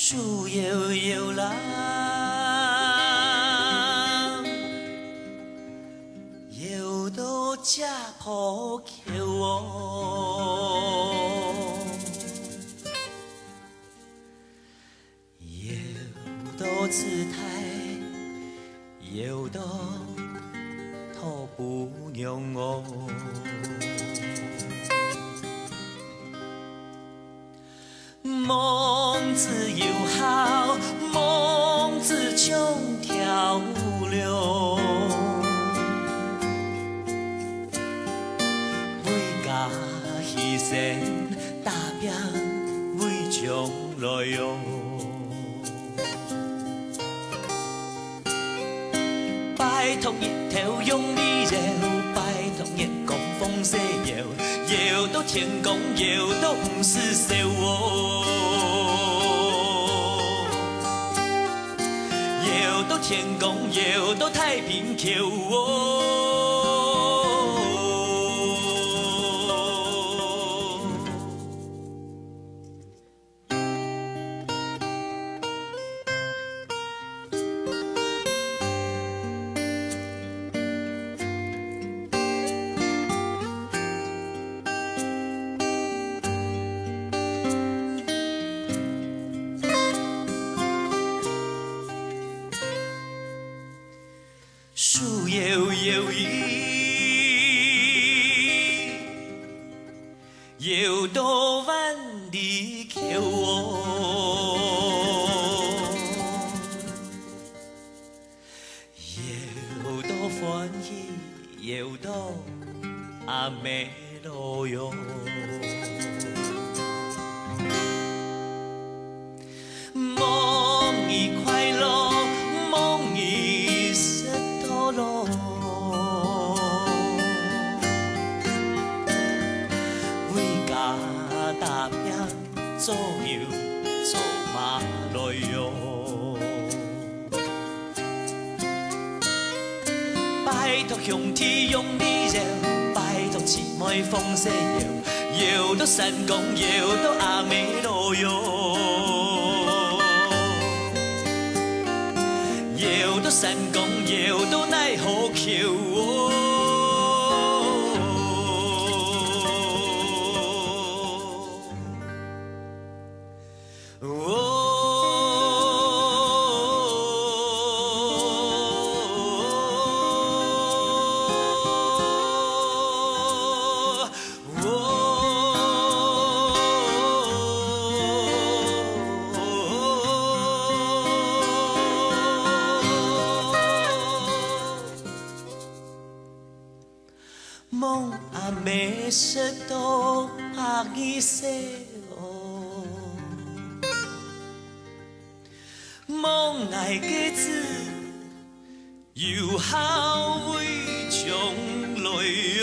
树摇摇人，摇到这破桥哦，摇到姿态，摇到土姑娘哦。梦自由好，梦自像条流，为甲牺牲打拼为将来哦。拜托日头用力摇，拜托日光风势摇，摇到天公，摇到不是笑哦。摇到天公，摇到太平桥哦。树摇摇伊，摇到万里桥哦，摇到欢喜，摇到阿妹路哟。梦已快乐，梦已失堕落，为家打拼，做牛做马来哟。拜托向天用力摇，拜托姊妹风势摇，摇到山公，摇到阿妹路哟。摇到山公，摇到奈何桥哦。梦阿妹说到阿伊说哦，梦爱个子有效为将来。